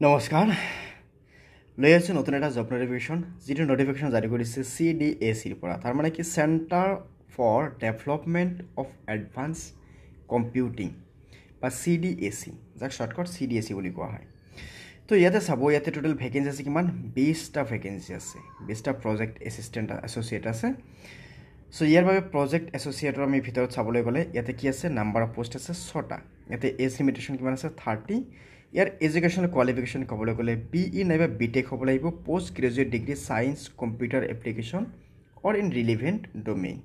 নমস্কাৰ লৈ আছোঁ নতুন এটা জব নটিফিকেশ্যন যিটো নটিফিকেশ্যন জাৰি কৰিছে CDACৰ পৰা তাৰ মানে কি centre for development of advance computing বা CDAC যাক শ্বৰ্টকাট CDAC বুলি কোৱা হয় তো ইয়াতে চাব ইয়াতে টোটেল ভেকেঞ্চি আছে কিমান 20টা ভেকেঞ্চি আছে 20টা প্ৰজেক্ট এছিষ্টেণ্ট এছ'চিয়েট আছে সো ইয়াৰ বাবে প্ৰজেক্ট এছ'চিয়েটৰ আমি ভিতৰত চাবলৈ গ'লে ইয়াতে কি আছে নাম্বাৰ অফ পোষ্ট আছে 6টা ইয়াতে এজ লিমিটেশ্যন কিমান আছে 30 ইয়াৰ এডুকেশ্যনেল কোৱালিফিকেশ্যন ক'বলৈ গ'লে BE নাইবা BTech হ'ব লাগিব post graduate degree science computer application or in relevant domain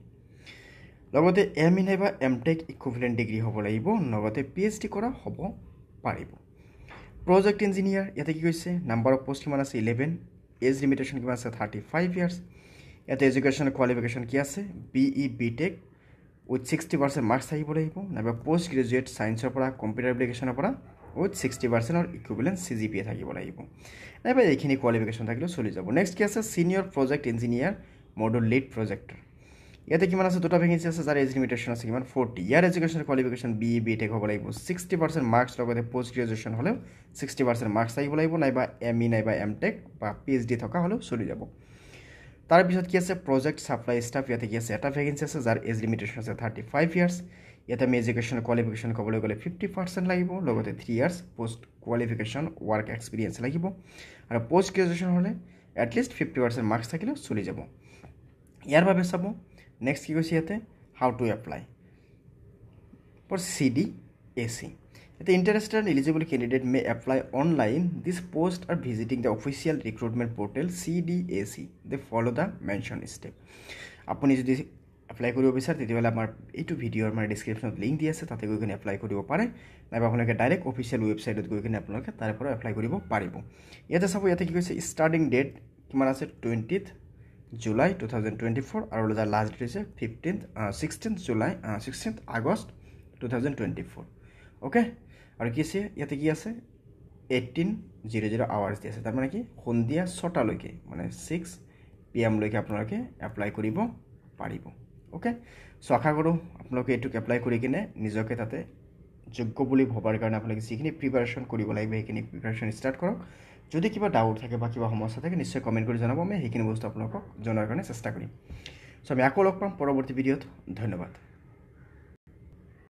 লগতে ME নাইবা MTech ইকুইভেলেণ্ট ডিগ্ৰী হ'ব লাগিব লগতে PhD কৰা হ'ব পাৰিব প্ৰজেক্ট ইঞ্জিনিয়াৰ ইয়াতে কি কৈছে নাম্বাৰ অফ পোষ্ট কিমান আছে 11 এজ লিমিটেশ্যন কিমান আছে 35 ইয়াৰ্ছ ইয়াতে এডুকেশ্যনেল কোৱালিফিকেশ্যন কি আছে BE BTech উইথ 60% মাৰ্কছ থাকিব লাগিব নাইবা পোষ্ট গ্ৰেজুৱেট সায়েন্সৰ পৰা কম্পিউটাৰ এপ্লিকেশ্যনৰ পৰা উইথ 60% অৰ ইকুইভেলেণ্ট CGPA থাকিব লাগিব নাইবা এইখিনি কোৱালিফিকেশ্যন থাকিলেও চলি যাব নেক্সট কি আছে senior project engineer module lead প্ৰজেক্টৰ ইয়াতে কিমান আছে দুটা ভেকেঞ্চি আছে যাৰ এজ লিমিটেশ্যন আছে কিমান 40 ইয়াৰ এডুকেশ্যনেল কোৱালিফিকেশ্যন BE BTech হ'ব লাগিব 60% মাৰ্কছ লগতে পোষ্ট গ্ৰেজুৱেশ্যন হ'লেও 60% মাৰ্কছ থাকিব লাগিব নাইবা ME নাইবা MTech বা PhD থকা হ'লেও চলি যাব তাৰ পিছত কি আছে প্ৰজেক্ট সাপ্লাই ষ্টাফ ইয়াতে কি আছে এটা ভেকেঞ্চি আছে যাৰ এজ লিমিটেশ্যন আছে 35 ইয়াৰ্ছ ইয়াতে আমি এডুকেশ্যনেল কোৱালিফিকেশ্যন ক'বলৈ গ'লে 50% লাগিব লগতে 3 years post qualification work experience লাগিব আৰু পোষ্ট গ্ৰেজুৱেশ্যন হ'লে এটলিষ্ট 50% মাৰ্কছ থাকিলেও চলি যাব ইয়াৰ বাবে চাব নেক্সট কি কৈছে ইয়াতে how to apply for CDAC The interested and eligible candidate may apply online. This post are visiting the official recruitment portal CDAC. They follow the mentioned step. আপুনি যদি এপ্লাই কৰিব বিচাৰে তেতিয়াহ'লে আমাৰ এইটো ভিডিঅ'ৰ আমাৰ ডেছক্ৰিপশ্যনত লিংক দি আছে তাতে গৈ কিনে এপ্লাই কৰিব পাৰে নাইবা আপোনালোকে ডাইৰেক্ট অফিচিয়েল ৱেবছাইটত গৈ কিনে আপোনালোকে তাৰ পৰা এপ্লাই কৰিব পাৰিব ইয়াতে চাব ইয়াতে কি কৈছে ষ্টাৰ্টিং ডেট কিমান আছে 20th জুলাই 2024 আৰু তাৰ লাষ্ট ডেট আছে 16th আগষ্ট 2024 ওকে আৰু কি আছে ইয়াতে কি আছে 18:00 আৱাৰ্ছ দি আছে তাৰ মানে কি সন্ধিয়া 6টা লৈকে মানে 6 PM লৈকে আপোনালোকে এপ্লাই কৰিব পাৰিব ওকে সো আশা কৰোঁ আপোনালোকে এইটো এপ্লাই কৰি কিনে নিজকে তাতে যোগ্য বুলি ভবাৰ কাৰণে আপোনালোকে যিখিনি প্ৰিপাৰেশ্যন কৰিব লাগিব সেইখিনি প্ৰিপাৰেশ্যন ষ্টাৰ্ট কৰক যদি কিবা ডাউট থাকে বা কিবা সমস্যা থাকে নিশ্চয় কমেণ্ট কৰি জনাব আমি সেইখিনি বস্তু আপোনালোকক জনাৰ কাৰণে চেষ্টা কৰিম সো আমি আকৌ লগ পাম পৰৱৰ্তী ভিডিঅ'ত ধন্যবাদ